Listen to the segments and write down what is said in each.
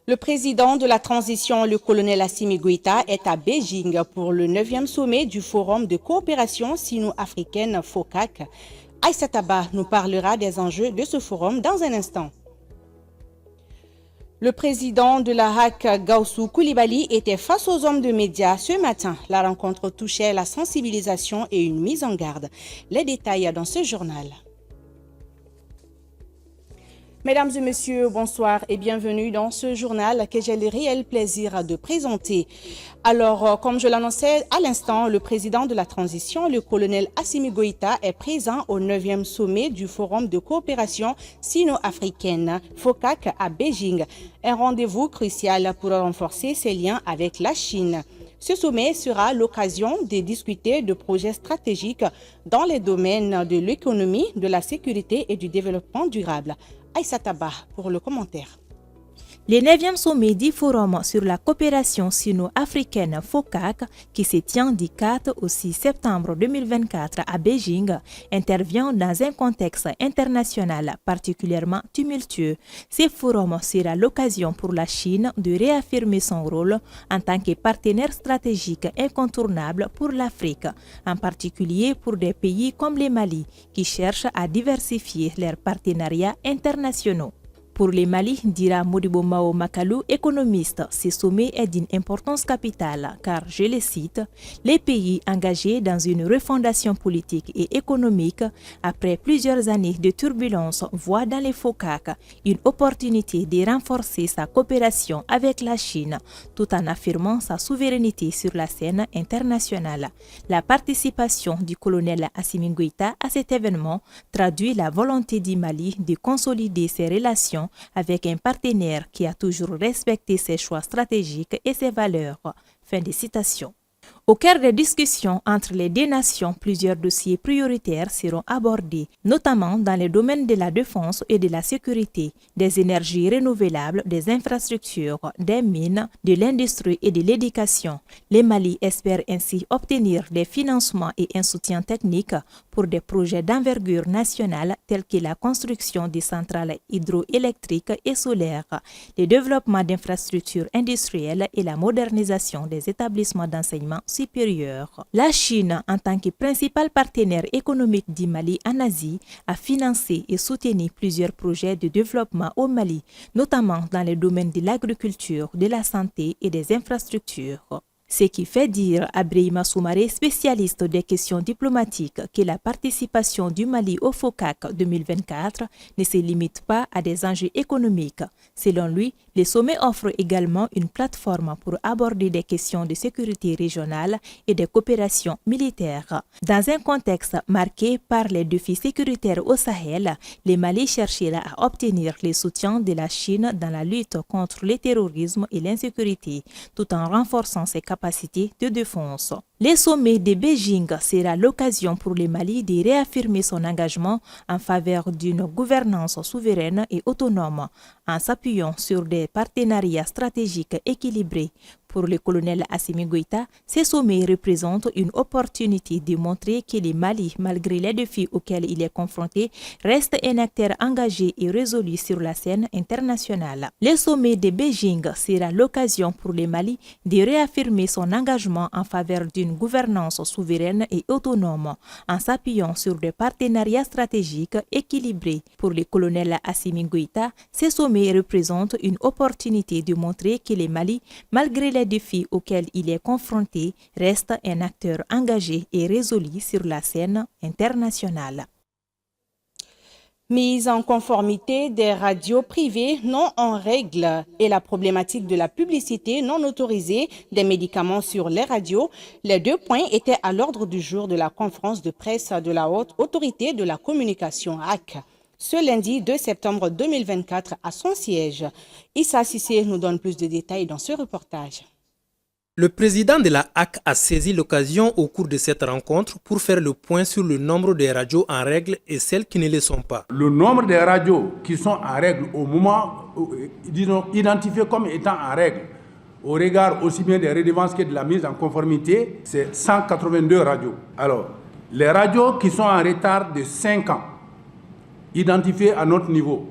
Le président de la transition, le colonel Assimi Goïta, est à Beijing pour le 9e sommet du Forum de coopération sino-africaine FOCAC. Aïssata Ba nous parlera des enjeux de ce forum dans un instant. Le président de la HAC, Gaussou Koulibaly, était face aux hommes de médias ce matin. La rencontre touchait la sensibilisation et une mise en garde. Les détails dans ce journal. Mesdames et messieurs, bonsoir et bienvenue dans ce journal que j'ai le réel plaisir de présenter. Alors, comme je l'annonçais à l'instant, le président de la transition, le colonel Assimi Goïta, est présent au 9e sommet du Forum de coopération sino-africaine, FOCAC, à Beijing. Un rendez-vous crucial pour renforcer ses liens avec la Chine. Ce sommet sera l'occasion de discuter de projets stratégiques dans les domaines de l'économie, de la sécurité et du développement durable. Aïssata Ba pour le commentaire. Le 9e sommet du Forum sur la coopération sino-africaine FOCAC, qui se tient du 4 au 6 septembre 2024 à Beijing, intervient dans un contexte international particulièrement tumultueux. Ce forum sera l'occasion pour la Chine de réaffirmer son rôle en tant que partenaire stratégique incontournable pour l'Afrique, en particulier pour des pays comme le Mali, qui cherchent à diversifier leurs partenariats internationaux. Pour le Mali, dira Modibo Mao Makalou, économiste, ce sommet est d'une importance capitale car, je le cite, les pays engagés dans une refondation politique et économique après plusieurs années de turbulences voient dans les FOCAC une opportunité de renforcer sa coopération avec la Chine tout en affirmant sa souveraineté sur la scène internationale. La participation du colonel Assimi Goïta à cet événement traduit la volonté du Mali de consolider ses relations avec un partenaire qui a toujours respecté ses choix stratégiques et ses valeurs. Fin de citation. Au cœur des discussions entre les deux nations, plusieurs dossiers prioritaires seront abordés, notamment dans les domaines de la défense et de la sécurité, des énergies renouvelables, des infrastructures, des mines, de l'industrie et de l'éducation. Le Mali espère ainsi obtenir des financements et un soutien technique pour des projets d'envergure nationale tels que la construction de centrales hydroélectriques et solaires, le développement d'infrastructures industrielles et la modernisation des établissements d'enseignement supérieur. La Chine, en tant que principal partenaire économique du Mali en Asie, a financé et soutenu plusieurs projets de développement au Mali, notamment dans les domaines de l'agriculture, de la santé et des infrastructures. Ce qui fait dire à Brahima Soumaré, spécialiste des questions diplomatiques, que la participation du Mali au FOCAC 2024 ne se limite pas à des enjeux économiques. Selon lui, le sommet offre également une plateforme pour aborder des questions de sécurité régionale et de coopération militaire. Dans un contexte marqué par les défis sécuritaires au Sahel, le Mali cherchera à obtenir le soutien de la Chine dans la lutte contre le terrorisme et l'insécurité, tout en renforçant ses capacités de défense. Le sommet de Beijing sera l'occasion pour le Mali de réaffirmer son engagement en faveur d'une gouvernance souveraine et autonome, en s'appuyant sur des partenariats stratégiques équilibrés. Pour le colonel Assimi Goïta, ce sommet représente une opportunité de montrer que le Mali, malgré les défis auxquels il est confronté, reste un acteur engagé et résolu sur la scène internationale. Le sommet de Beijing sera l'occasion pour le Mali de réaffirmer son engagement en faveur d'une gouvernance souveraine et autonome, en s'appuyant sur des partenariats stratégiques équilibrés. Pour le colonel Assimi Goïta, ce sommet représente une opportunité de montrer que le Mali, malgré les défis auxquels il est confronté, reste un acteur engagé et résolu sur la scène internationale. Mise en conformité des radios privées non en règle et la problématique de la publicité non autorisée des médicaments sur les radios, les deux points étaient à l'ordre du jour de la conférence de presse de la Haute Autorité de la Communication HAC. Ce lundi 2 septembre 2024 à son siège. Issa Sissé nous donne plus de détails dans ce reportage. Le président de la HAC a saisi l'occasion au cours de cette rencontre pour faire le point sur le nombre de radios en règle et celles qui ne le sont pas. Le nombre de radios qui sont en règle au moment, disons, identifiées comme étant en règle, au regard aussi bien des redevances que de la mise en conformité, c'est 182 radios. Alors, les radios qui sont en retard de 5 ans, identifiées à notre niveau,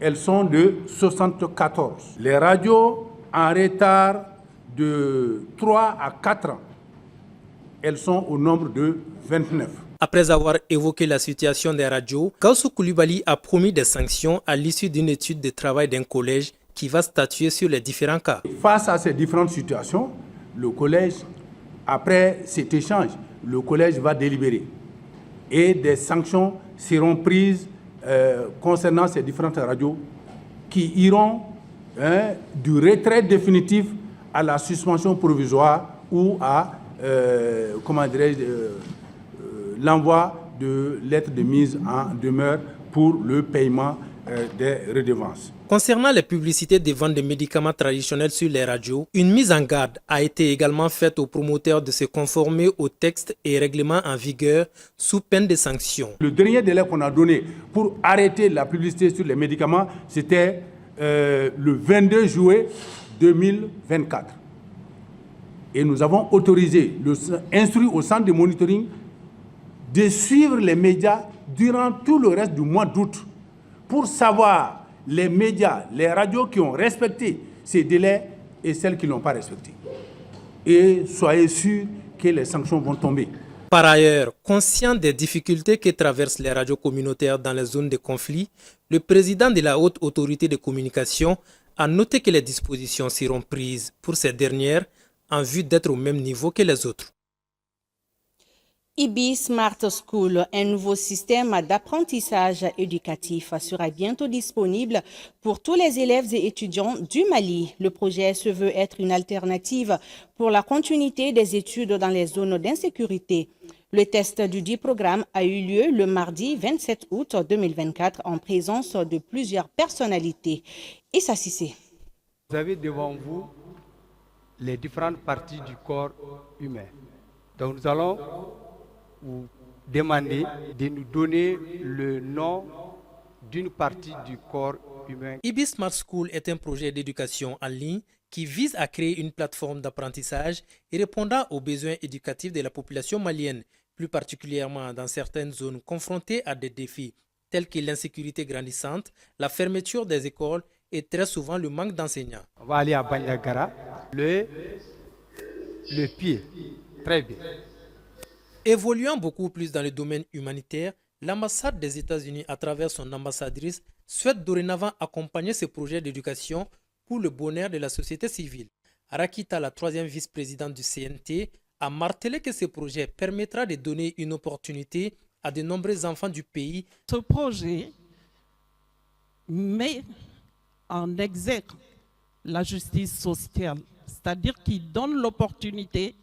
elles sont de 74. Les radios en retard de 3 à 4 ans, elles sont au nombre de 29. Après avoir évoqué la situation des radios, Gaussou Koulibaly a promis des sanctions à l'issue d'une étude de travail d'un collège qui va statuer sur les différents cas. Face à ces différentes situations, le collège, après cet échange, le collège va délibérer et des sanctions seront prises concernant ces différentes radios qui iront du retrait définitif à la suspension provisoire ou à l'envoi de lettres de mise en demeure pour le paiement des redevances. Concernant les publicités de vente de médicaments traditionnels sur les radios, une mise en garde a été également faite aux promoteurs de se conformer aux textes et règlements en vigueur sous peine de sanctions. Le dernier délai qu'on a donné pour arrêter la publicité sur les médicaments, c'était le 22 juillet 2024. Et nous avons instruit au centre de monitoring de suivre les médias durant tout le reste du mois d'août pour savoir les médias, les radios qui ont respecté ces délais et celles qui ne l'ont pas respecté. Et soyez sûrs que les sanctions vont tomber. Par ailleurs, conscient des difficultés que traversent les radios communautaires dans les zones de conflit, le président de la Haute Autorité de Communication a noté que les dispositions seront prises pour ces dernières en vue d'être au même niveau que les autres. IBI Smart School, un nouveau système d'apprentissage éducatif, sera bientôt disponible pour tous les élèves et étudiants du Mali. Le projet se veut être une alternative pour la continuité des études dans les zones d'insécurité. Le test du dit programme a eu lieu le mardi 27 août 2024 en présence de plusieurs personnalités. Issa Sissé. Vous avez devant vous les différentes parties du corps humain. Donc nous allons vous demander de nous donner le nom d'une partie du corps humain. IBI Smart School est un projet d'éducation en ligne qui vise à créer une plateforme d'apprentissage et répondant aux besoins éducatifs de la population malienne, plus particulièrement dans certaines zones confrontées à des défis tels que l'insécurité grandissante, la fermeture des écoles et très souvent le manque d'enseignants. On va aller à Banyagara, le pied, très bien. Évoluant beaucoup plus dans le domaine humanitaire, l'ambassade des États-Unis, à travers son ambassadrice, souhaite dorénavant accompagner ce projet d'éducation pour le bonheur de la société civile. Arakita, la troisième vice-présidente du CNT, a martelé que ce projet permettra de donner une opportunité à de nombreux enfants du pays. Ce projet met en exergue la justice sociale, c'est-à-dire qu'il donne l'opportunité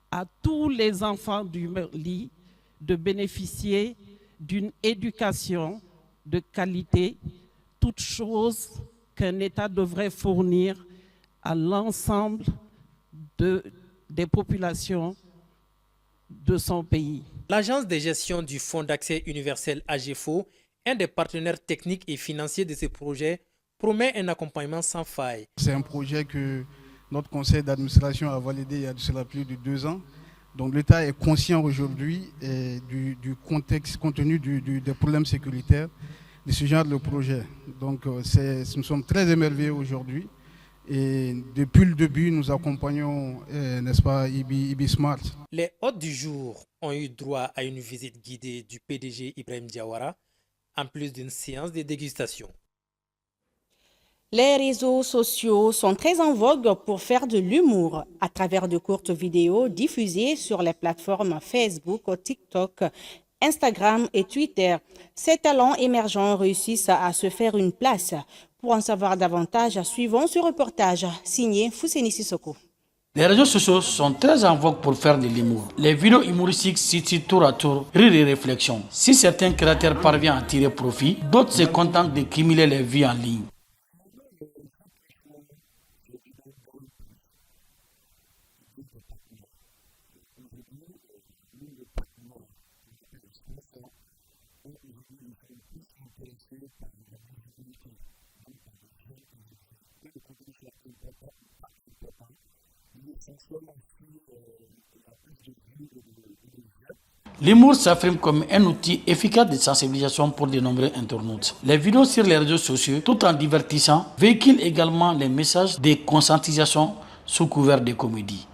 à tous les enfants du Mali de bénéficier d'une éducation de qualité, toute chose qu'un État devrait fournir à l'ensemble des populations de son pays. L'agence de gestion du Fonds d'accès universel AGFO, un des partenaires techniques et financiers de ce projet, promet un accompagnement sans faille. C'est un projet que notre conseil d'administration a validé il y a de cela plus de 2 ans. Donc l'État est conscient aujourd'hui du contexte, compte tenu des problèmes sécuritaires de ce genre de projet. Donc nous sommes très émerveillés aujourd'hui. Et depuis le début, nous accompagnons, n'est-ce pas, IBI Smart. Les hôtes du jour ont eu droit à une visite guidée du PDG Ibrahim Diawara, en plus d'une séance de dégustation. Les réseaux sociaux sont très en vogue pour faire de l'humour à travers de courtes vidéos diffusées sur les plateformes Facebook, TikTok, Instagram et Twitter. Ces talents émergents réussissent à se faire une place. Pour en savoir davantage, suivons ce reportage signé Fousseni Sissoko. Les réseaux sociaux sont très en vogue pour faire de l'humour. Les vidéos humoristiques situent tour à tour rire et réflexion. Si certains créateurs parviennent à tirer profit, d'autres se contentent de cumuler les vies en ligne. L'humour s'affirme comme un outil efficace de sensibilisation pour de nombreux internautes. Les vidéos sur les réseaux sociaux, tout en divertissant, véhiculent également les messages de conscientisation sous couvert de comédie.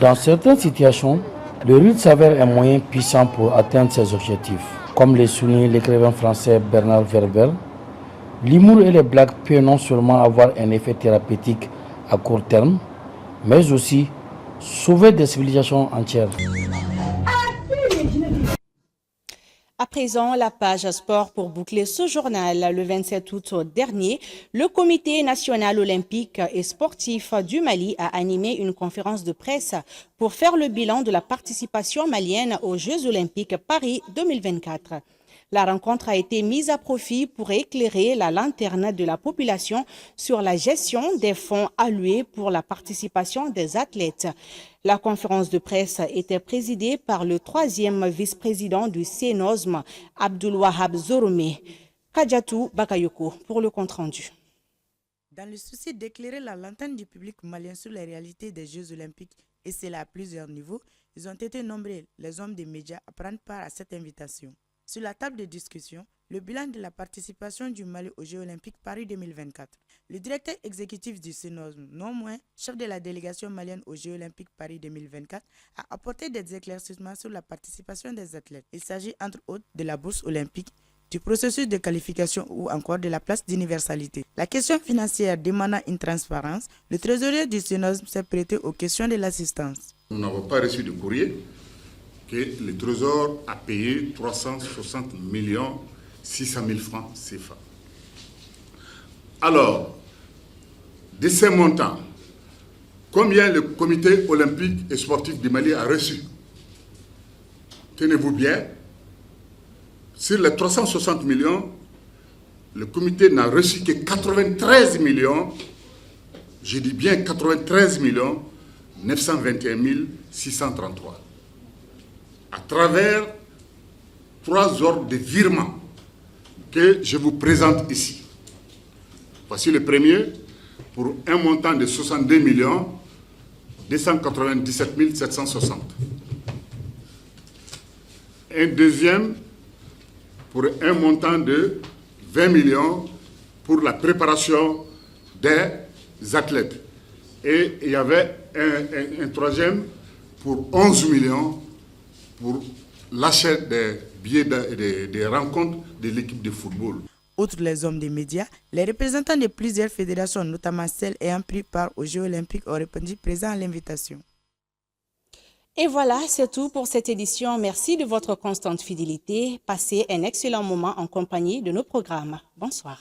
Dans certaines situations, le rire s'avère un moyen puissant pour atteindre ses objectifs. Comme le souligne l'écrivain français Bernard Werber, l'humour et les blagues peuvent non seulement avoir un effet thérapeutique à court terme, mais aussi sauver des civilisations entières. À présent, la page sport pour boucler ce journal. Le 27 août dernier, le Comité national olympique et sportif du Mali a animé une conférence de presse pour faire le bilan de la participation malienne aux Jeux olympiques Paris 2024. La rencontre a été mise à profit pour éclairer la lanterne de la population sur la gestion des fonds alloués pour la participation des athlètes. La conférence de presse était présidée par le 3e vice-président du CNOSM, Abdulwahab Zorome. Kadjatou Bakayoko pour le compte-rendu. Dans le souci d'éclairer la lanterne du public malien sur les réalités des Jeux olympiques, et cela à plusieurs niveaux, ils ont été nombreux les hommes des médias à prendre part à cette invitation. Sur la table de discussion, le bilan de la participation du Mali aux Jeux olympiques Paris 2024. Le directeur exécutif du CNOSM, non moins chef de la délégation malienne aux Jeux olympiques Paris 2024, a apporté des éclaircissements sur la participation des athlètes. Il s'agit entre autres de la bourse olympique, du processus de qualification ou encore de la place d'universalité. La question financière demandant une transparence, le trésorier du CNOSM s'est prêté aux questions de l'assistance. Nous n'avons pas reçu de courrier que le Trésor a payé 360 600 000 francs CFA. Alors, de ces montants, combien le comité olympique et sportif du Mali a reçu? Tenez-vous bien, sur les 360 millions, le comité n'a reçu que 93 millions, je dis bien 93 millions 921 633. À travers 3 ordres de virement que je vous présente ici. Voici le premier pour un montant de 62 297 760. Un deuxième pour un montant de 20 millions pour la préparation des athlètes. Et il y avait un troisième pour 11 millions pour l'achat des billets des rencontres de l'équipe de football. Outre les hommes des médias, les représentants de plusieurs fédérations, notamment celles ayant pris part aux Jeux olympiques, ont répondu présents à l'invitation. Et voilà, c'est tout pour cette édition. Merci de votre constante fidélité. Passez un excellent moment en compagnie de nos programmes. Bonsoir.